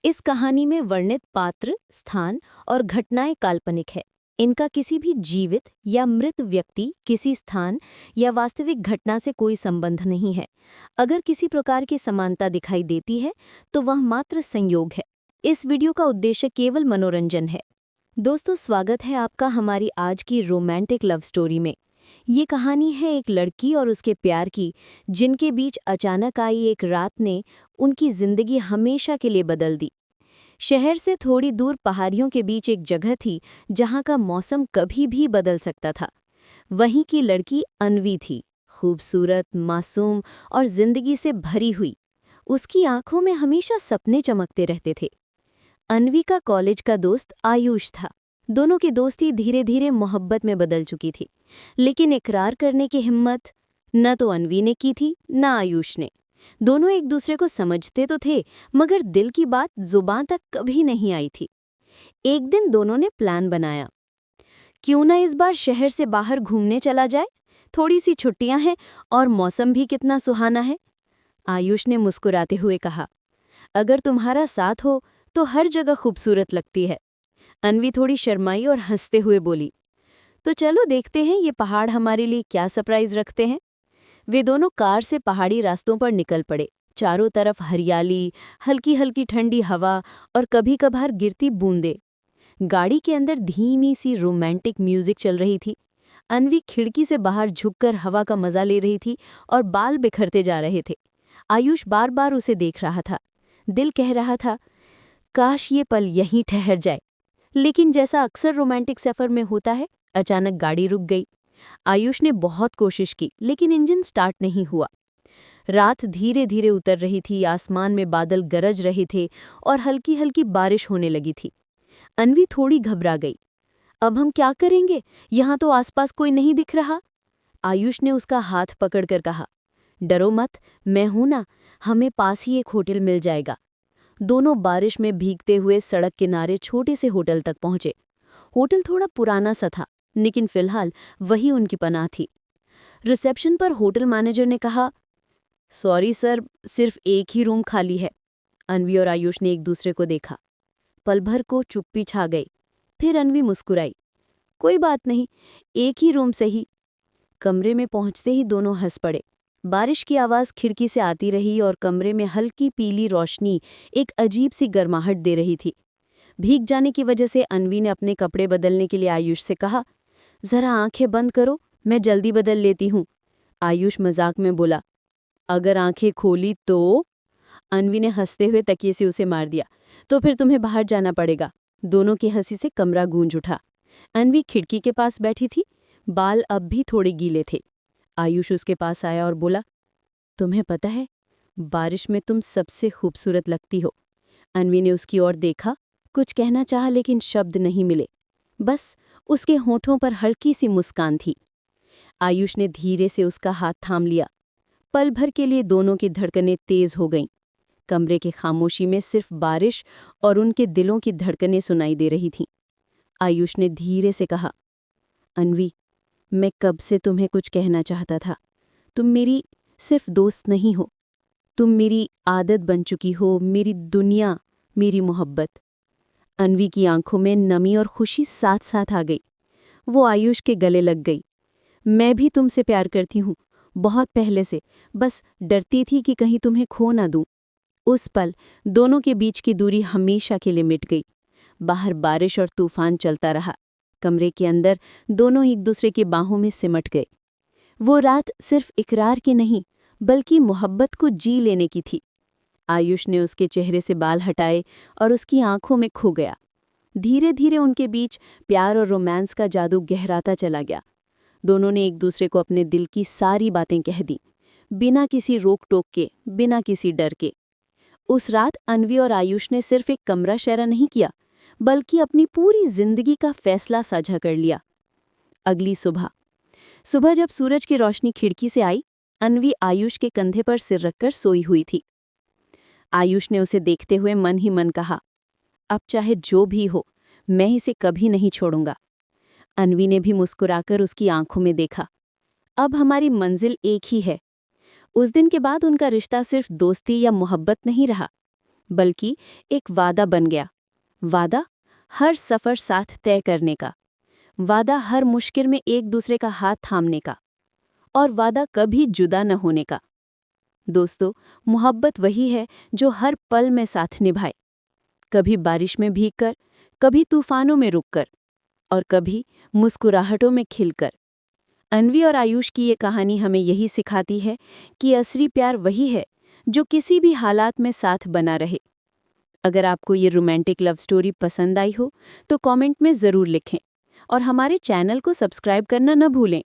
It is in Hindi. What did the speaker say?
इस कहानी में वर्णित पात्र, स्थान और घटनाएं काल्पनिक है। इनका किसी भी जीवित या मृत व्यक्ति, किसी स्थान या वास्तविक घटना से कोई संबंध नहीं है। अगर किसी प्रकार की समानता दिखाई देती है, तो वह मात्र संयोग है। इस वीडियो का उद्देश्य केवल मनोरंजन है। दोस्तों, स्वागत है आपका हमारी आज की रोमांटिक लव स्टोरी में। ये कहानी है एक लड़की और उसके प्यार की, जिनके बीच अचानक आई एक रात ने उनकी जिंदगी हमेशा के लिए बदल दी। शहर से थोड़ी दूर पहाड़ियों के बीच एक जगह थी, जहां का मौसम कभी भी बदल सकता था। वहीं की लड़की अन्वी थी, खूबसूरत, मासूम और जिंदगी से भरी हुई। उसकी आंखों में हमेशा सपने चमकते रहते थे। अन्वी का कॉलेज का दोस्त आयुष था। दोनों की दोस्ती धीरे धीरे मोहब्बत में बदल चुकी थी, लेकिन इकरार करने की हिम्मत न तो अन्वी ने की थी, न आयुष ने। दोनों एक दूसरे को समझते तो थे, मगर दिल की बात जुबान तक कभी नहीं आई थी। एक दिन दोनों ने प्लान बनाया, क्यों ना इस बार शहर से बाहर घूमने चला जाए। थोड़ी सी छुट्टियां हैं और मौसम भी कितना सुहाना है। आयुष ने मुस्कुराते हुए कहा, अगर तुम्हारा साथ हो तो हर जगह खूबसूरत लगती है। अन्वी थोड़ी शर्माई और हंसते हुए बोली, तो चलो देखते हैं ये पहाड़ हमारे लिए क्या सरप्राइज रखते हैं। वे दोनों कार से पहाड़ी रास्तों पर निकल पड़े। चारों तरफ हरियाली, हल्की हल्की ठंडी हवा और कभी कभार गिरती बूंदें। गाड़ी के अंदर धीमी सी रोमांटिक म्यूजिक चल रही थी। अन्वी खिड़की से बाहर झुककर हवा का मजा ले रही थी और बाल बिखरते जा रहे थे। आयुष बार बार उसे देख रहा था। दिल कह रहा था, काश ये पल यहीं ठहर जाए। लेकिन जैसा अक्सर रोमांटिक सफर में होता है, अचानक गाड़ी रुक गई। आयुष ने बहुत कोशिश की, लेकिन इंजन स्टार्ट नहीं हुआ। रात धीरे धीरे उतर रही थी, आसमान में बादल गरज रहे थे और हल्की हल्की बारिश होने लगी थी। अन्वी थोड़ी घबरा गई। अब हम क्या करेंगे? यहाँ तो आसपास कोई नहीं दिख रहा। आयुष ने उसका हाथ पकड़कर कहा, डरो मत, मैं हूं ना, हमें पास ही एक होटल मिल जाएगा। दोनों बारिश में भीगते हुए सड़क किनारे छोटे से होटल तक पहुंचे। होटल थोड़ा पुराना सा था, लेकिन फिलहाल वही उनकी पनाह थी। रिसेप्शन पर होटल मैनेजर ने कहा, सॉरी सर, सिर्फ एक ही रूम खाली है। अन्वी और आयुष ने एक दूसरे को देखा। पल भर को चुप्पी छा गई। फिर अन्वी मुस्कुराई, कोई बात नहीं, एक ही रूम सही। कमरे में पहुंचते ही दोनों हंस पड़े। बारिश की आवाज़ खिड़की से आती रही और कमरे में हल्की पीली रोशनी एक अजीब सी गर्माहट दे रही थी। भीग जाने की वजह से अन्वी ने अपने कपड़े बदलने के लिए आयुष से कहा, जरा आंखें बंद करो, मैं जल्दी बदल लेती हूँ। आयुष मजाक में बोला, अगर आंखें खोली तो? अन्वी ने हंसते हुए तकिए से उसे मार दिया, तो फिर तुम्हें बाहर जाना पड़ेगा। दोनों की हंसी से कमरा गूंज उठा। अन्वी खिड़की के पास बैठी थी, बाल अब भी थोड़े गीले थे। आयुष उसके पास आया और बोला, तुम्हें पता है, बारिश में तुम सबसे खूबसूरत लगती हो। अन्वी ने उसकी ओर देखा, कुछ कहना चाहा लेकिन शब्द नहीं मिले। बस उसके होठों पर हल्की सी मुस्कान थी। आयुष ने धीरे से उसका हाथ थाम लिया। पल भर के लिए दोनों की धड़कनें तेज हो गईं। कमरे की खामोशी में सिर्फ बारिश और उनके दिलों की धड़कनें सुनाई दे रही थीं। आयुष ने धीरे से कहा, अन्वी, मैं कब से तुम्हें कुछ कहना चाहता था। तुम मेरी सिर्फ दोस्त नहीं हो, तुम मेरी आदत बन चुकी हो, मेरी दुनिया, मेरी मोहब्बत। अन्वी की आंखों में नमी और खुशी साथ साथ आ गई। वो आयुष के गले लग गई। मैं भी तुमसे प्यार करती हूँ, बहुत पहले से, बस डरती थी कि कहीं तुम्हें खो ना दूं। उस पल दोनों के बीच की दूरी हमेशा के लिए मिट गई। बाहर बारिश और तूफान चलता रहा। कमरे के अंदर दोनों एक दूसरे की बाहों में सिमट गए। वो रात सिर्फ इकरार की नहीं, बल्कि मोहब्बत को जी लेने की थी। आयुष ने उसके चेहरे से बाल हटाए और उसकी आंखों में खो गया। धीरे धीरे उनके बीच प्यार और रोमांस का जादू गहराता चला गया। दोनों ने एक दूसरे को अपने दिल की सारी बातें कह दी, बिना किसी रोक टोक के, बिना किसी डर के। उस रात अन्वी और आयुष ने सिर्फ एक कमरा शेयर नहीं किया, बल्कि अपनी पूरी जिंदगी का फैसला साझा कर लिया। अगली सुबह सुबह जब सूरज की रोशनी खिड़की से आई, अन्वी आयुष के कंधे पर सिर रखकर सोई हुई थी। आयुष ने उसे देखते हुए मन ही मन कहा, अब चाहे जो भी हो, मैं इसे कभी नहीं छोड़ूंगा। अन्वी ने भी मुस्कुराकर उसकी आंखों में देखा। अब हमारी मंजिल एक ही है। उस दिन के बाद उनका रिश्ता सिर्फ दोस्ती या मोहब्बत नहीं रहा, बल्कि एक वादा बन गया। वादा हर सफ़र साथ तय करने का, वादा हर मुश्किल में एक दूसरे का हाथ थामने का, और वादा कभी जुदा न होने का। दोस्तों, मोहब्बत वही है जो हर पल में साथ निभाए, कभी बारिश में भीगकर, कभी तूफानों में रुककर, और कभी मुस्कुराहटों में खिलकर। अन्वी और आयुष की ये कहानी हमें यही सिखाती है कि असली प्यार वही है जो किसी भी हालात में साथ बना रहे। अगर आपको ये रोमांटिक लव स्टोरी पसंद आई हो तो कमेंट में ज़रूर लिखें और हमारे चैनल को सब्सक्राइब करना न भूलें।